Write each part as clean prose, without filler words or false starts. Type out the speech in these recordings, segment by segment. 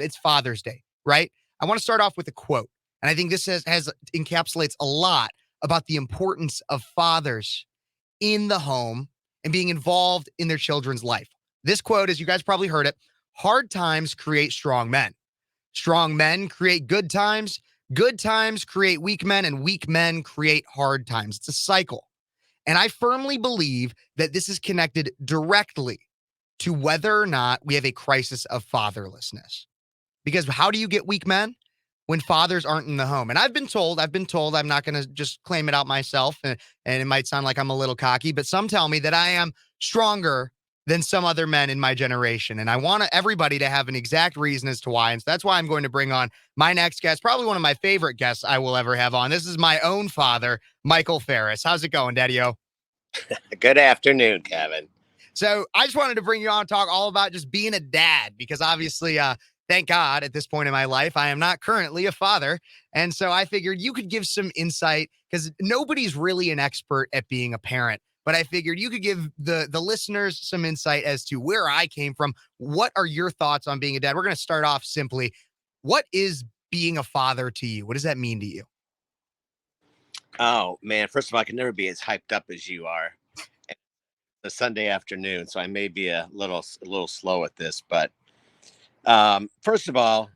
It's Father's Day, right? I want to start off with a quote. And I think this has encapsulates a lot about the importance of fathers in the home and being involved in their children's life. This quote, as you guys probably heard it, hard times create strong men. Strong men create good times. Good times create weak men, and weak men create hard times. It's a cycle. And I firmly believe that this is connected directly to whether or not we have a crisis of fatherlessness. Because how do you get weak men? When fathers aren't in the home. And I've been told, I'm not going to just claim it out myself. And it might sound like I'm a little cocky, but some tell me that I am stronger than some other men in my generation. And I want everybody to have an exact reason as to why. And so that's why I'm going to bring on my next guest, probably one of my favorite guests I will ever have on. This is my own father, Michael Phares. How's it going, Daddy-O? Good afternoon, Kevin. So I just wanted to bring you on and talk all about just being a dad, because obviously, thank God at this point in my life, I am not currently a father. And so I figured you could give some insight, because nobody's really an expert at being a parent. But I figured you could give the listeners some insight as to where I came from. What are your thoughts on being a dad? We're going to start off simply. What is being a father to you? What does that mean to you? Oh man, first of all, I can never be as hyped up as you are. It's a Sunday afternoon, so I may be a little slow at this, but first of all,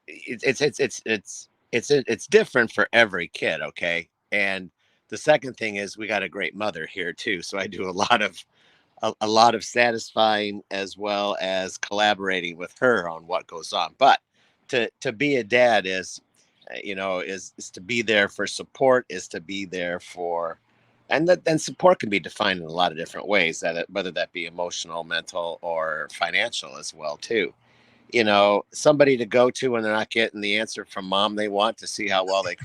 it's different for every kid, okay? And the second thing is we got a great mother here too, so I do a lot of satisfying as well as collaborating with her on what goes on. But to be a dad is to be there for support, is to be there for, and that then support can be defined in a lot of different ways, whether that be emotional, mental, or financial as well too. Somebody to go to when they're not getting the answer from mom they want, to see how well they,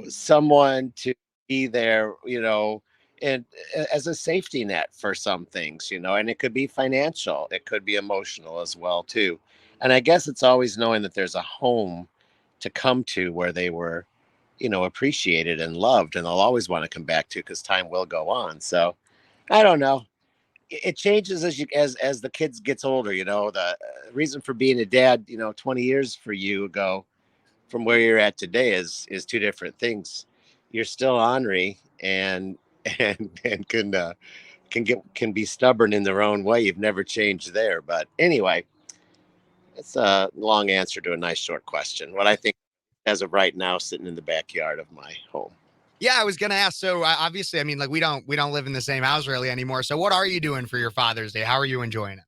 someone to be there, and as a safety net for some things, and it could be financial, it could be emotional as well too. And I guess it's always knowing that there's a home to come to where they were, appreciated and loved, and they'll always want to come back to, because time will go on. So I don't know. It changes as the kids gets older. The reason for being a dad, 20 years for you ago from where you're at today is two different things. You're still ornery and and can be stubborn in their own way. You've never changed there. But anyway, it's a long answer to a nice short question. What I think as of right now, sitting in the backyard of my home. Yeah, I was gonna ask. So obviously, I mean, like we don't live in the same house really anymore. So what are you doing for your Father's Day? How are you enjoying it?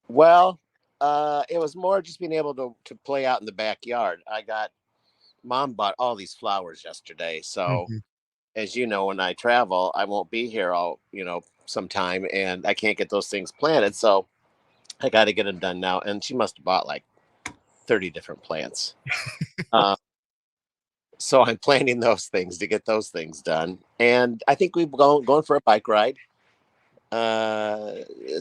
Well, it was more just being able to play out in the backyard. I got Mom bought all these flowers yesterday, so Mhm. as you know, when I travel, I won't be here all, sometime, and I can't get those things planted. So I got to get them done now. And she must have bought like 30 different plants. Uh, so I'm planning those things to get those things done. And I think we've going for a bike ride uh,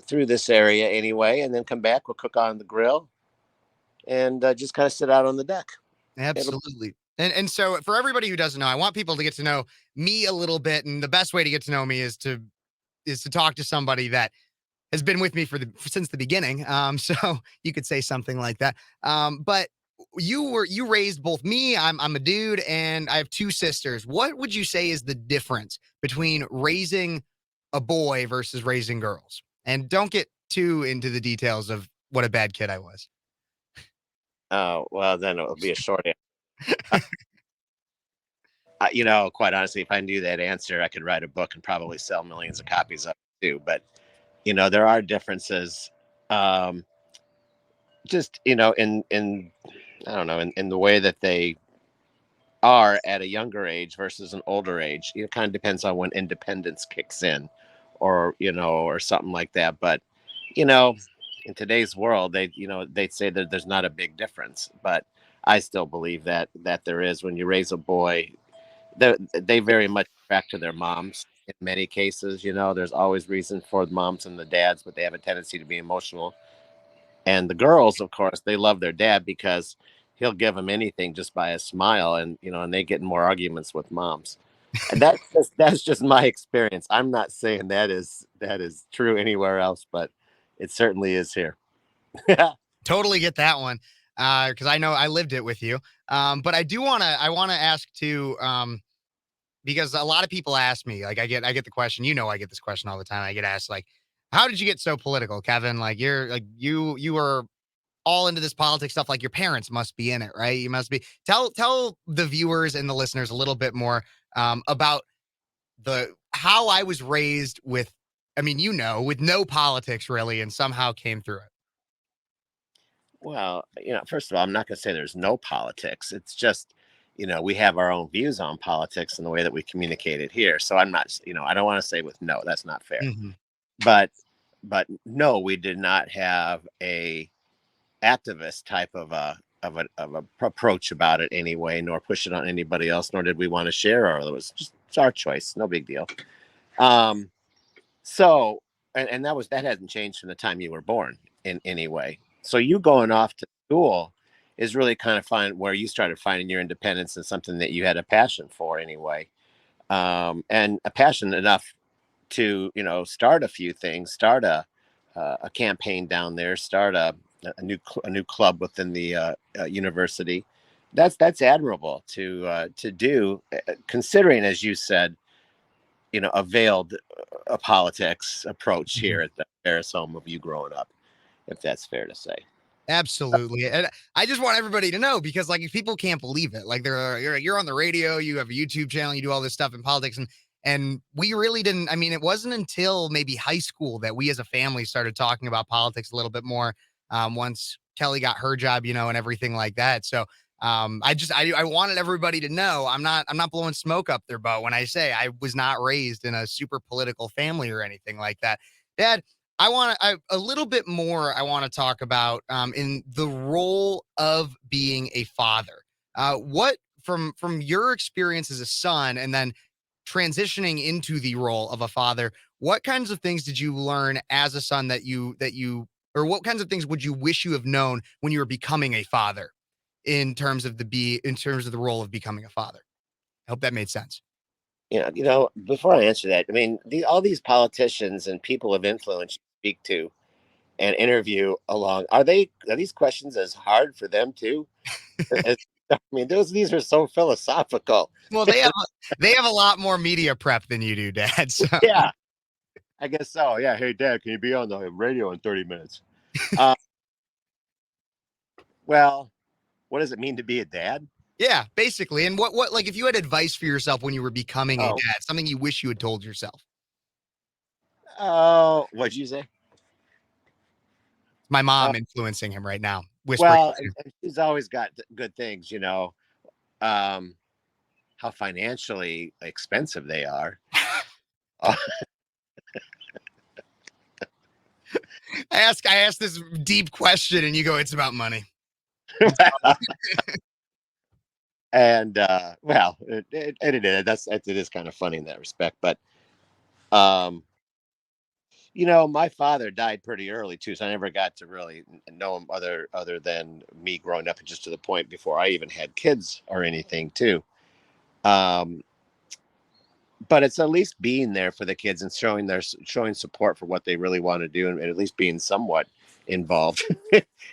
through this area anyway, and then come back. We'll cook on the grill and just kind of sit out on the deck. It'll, Absolutely. And so for everybody who doesn't know, I want people to get to know me a little bit, and the best way to get to know me is to talk to somebody that has been with me since the beginning. So you could say something like that. But you raised both me. I'm a dude, and I have two sisters. What would you say is the difference between raising a boy versus raising girls? And don't get too into the details of what a bad kid I was. oh, well, then it'll be a short answer. Quite honestly, if I knew that answer, I could write a book and probably sell millions of copies of it too. But there are differences, um, just in I don't know, in the way that they are at a younger age versus an older age. It kind of depends on when independence kicks in, or or something like that. But you know, in today's world, they'd say that there's not a big difference, but I still believe that there is. When you raise a boy, they very much back to their moms in many cases. There's always reason for the moms and the dads, but they have a tendency to be emotional. And the girls, of course, they love their dad because he'll give them anything just by a smile, and and they get in more arguments with moms. And that's just my experience. I'm not saying that is true anywhere else, but it certainly is here. Totally get that one. Because I know I lived it with you. But I wanna ask too, because a lot of people ask me, like I get the question, I get this question all the time. I get asked like, how did you get so political, Kevin? Like you were all into this politics stuff, like your parents must be in it, right? You must be. Tell the viewers and the listeners a little bit more about the how I was raised with, I mean, with no politics really, and somehow came through it. Well, first of all, I'm not going to say there's no politics. It's just, we have our own views on politics and the way that we communicate it here. So I'm not, I don't want to say with no, that's not fair. Mhm. But, no, we did not have a activist type of a approach about it anyway, nor push it on anybody else, nor did we want to share, or it was just it's our choice, no big deal. Um, so, and that hasn't changed from the time you were born in any way. So you going off to school is really kind of fun where you started finding your independence and something that you had a passion for anyway, and a passion enough to start a few things, start a campaign down there, start a new club within the university. That's admirable to do, considering, as you said, a veiled politics approach Mhm. here at the Phares home of you growing up, if that's fair to say. Absolutely. And I just want everybody to know because like if people can't believe it, like you're on the radio, you have a YouTube channel, you do all this stuff in politics and we really didn't, I mean, it wasn't until maybe high school that we as a family started talking about politics a little bit more once Kelly got her job, and everything like that. So I wanted everybody to know I'm not blowing smoke up their butt when I say I was not raised in a super political family or anything like that. Dad, a little bit more. I want to talk about in the role of being a father. What from your experience as a son, and then transitioning into the role of a father, what kinds of things did you learn as a son or what kinds of things would you wish you have known when you were becoming a father in terms of the role of becoming a father? I hope that made sense. Before I answer that, I mean, all these politicians and people of influence you speak to and interview along, are these questions as hard for them too? As, I mean, these are so philosophical. Well, they have a lot more media prep than you do, Dad. So Yeah, I guess so. Yeah. Hey, Dad, can you be on the radio in 30 minutes? Uh, well, what does it mean to be a dad? yeah, basically. And what like if you had advice for yourself when you were becoming a Oh, dad, something you wish you had told yourself? oh, what'd you say? My Uh, mom influencing him right now, whispering. well, and she's always got good things, um, how financially expensive they are. I ask this deep question, and you go, "It's about money." And well, it is. It is kind of funny in that respect. But um, my father died pretty early too, so I never got to really know him other than me growing up, and just to the point before I even had kids or anything too. Um, but it's at least being there for the kids and showing support for what they really want to do, and at least being somewhat involved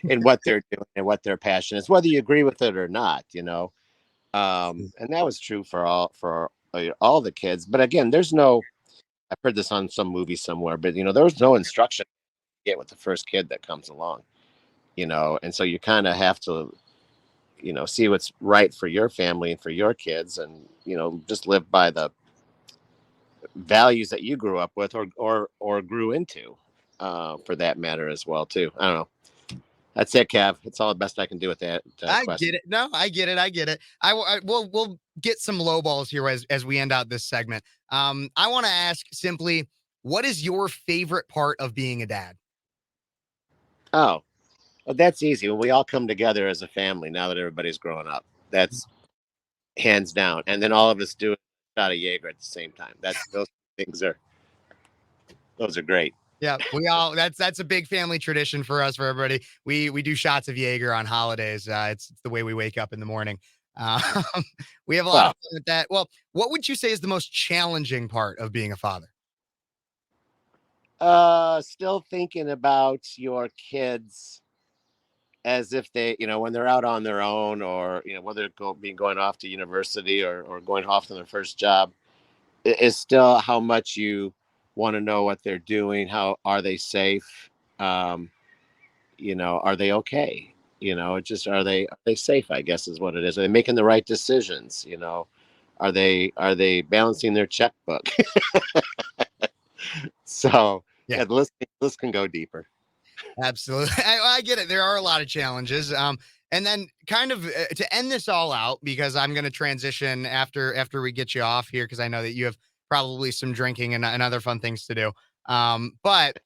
in what they're doing and what their passion is, whether you agree with it or not. And that was true for all the kids. But again, there's no. I've heard this on some movie somewhere, but there's no instruction to get with the first kid that comes along. And so you kind of have to see what's right for your family and for your kids, and just live by the values that you grew up with or grew into, for that matter as well too. I don't know. That's it, Cav. It's all the best I can do with that I question. get it. No, I get it. I get it. We'll get some low balls here as we end out this segment. I want to ask simply, what is your favorite part of being a dad? Oh, well, that's easy. When we all come together as a family now that everybody's growing up, that's hands down. And then all of us do a shot of Jaeger at the same time. Those things those are great. Yeah, that's a big family tradition for us, for everybody. We do shots of Jaeger on holidays. It's the way we wake up in the morning. Um, we have a lot of Well, fun with that. Well, what would you say is the most challenging part of being a father? still thinking about your kids as if they, when they're out on their own, or whether it going off to university, or going off to their first job, is still how much you want to know what they're doing. How are they safe? Um, are they okay? Just are they safe? I guess is what it is. Are they making the right decisions? Are they balancing their checkbook? So Yeah. yeah, the list can go deeper. Absolutely. I get it. There are a lot of challenges. And then kind of to end this all out, because I'm going to transition after we get you off here, because I know that you have probably some drinking and other fun things to do. But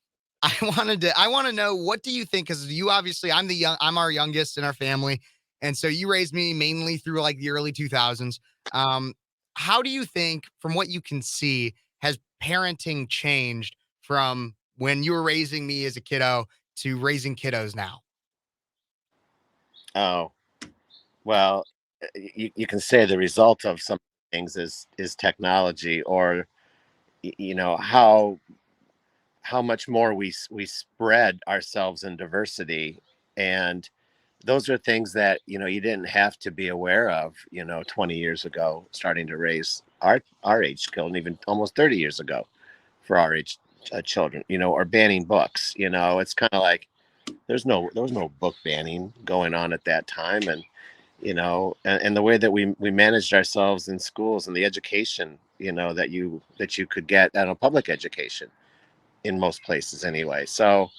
I want to know, what do you think? Because you obviously, I'm our youngest in our family, and so you raised me mainly through like the early 2000s. Um, how do you think, from what you can see, has parenting changed from when you were raising me as a kiddo to raising kiddos now? Oh, well, you can say the result of some things is technology, or how much more we spread ourselves in diversity. And those are things that you didn't have to be aware of 20 years ago, starting to raise our age children, even almost 30 years ago for our age children, or banning books. It's kind of like there was no book banning going on at that time. And and the way that we managed ourselves in schools, and the education that you could get out of public education in most places anyway. So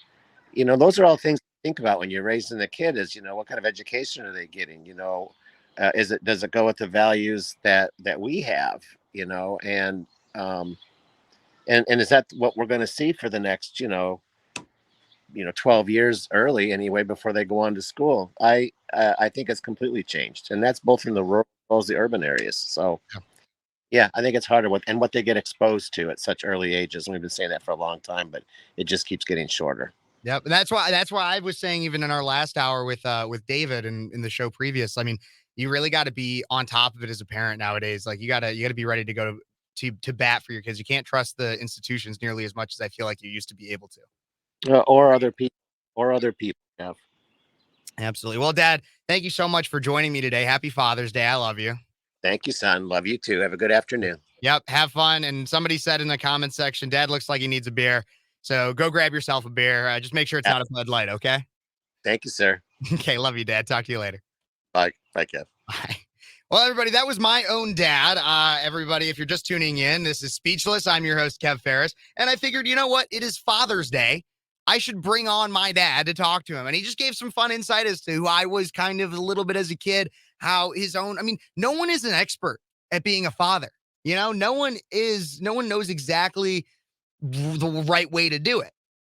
those are all things to think about when you're raising a kid. Is what kind of education are they getting? Does it go with the values that we have? Um and is that what we're going to see for the next 12 years early anyway, before they go on to school? I think it's completely changed, and that's both in the rural as well as the urban areas. So yeah, I think it's harder what they get exposed to at such early ages. And we've been saying that for a long time, but it just keeps getting shorter. Yep, and that's why I was saying, even in our last hour with David and in the show previous. I mean, you really got to be on top of it as a parent nowadays. Like, you gotta be ready to go to bat for your kids. You can't trust the institutions nearly as much as I feel like you used to be able to. Or other people, or other people have. Absolutely. Well, Dad, thank you so much for joining me today. Happy Father's Day. I love you. Thank you, son. Love you too. Have a good afternoon. Yep. Have fun. And somebody said in the comment section, Dad looks like he needs a beer. So go grab yourself a beer. Just make sure it's Yeah, not a Bud Light. Okay. thank you, sir. Okay. Love you, Dad. Talk to you later. Bye. Bye, Kev. Bye. Well, everybody, that was my own dad. Everybody, if you're just tuning in, this is Speechless. I'm your host, Kev Ferris. And I figured, you know what? It is Father's Day. I should bring on my dad to talk to him. And he just gave some fun insight as to who I was kind of a little bit as a kid, how I mean, no one is an expert at being a father. No one knows exactly the right way to do it.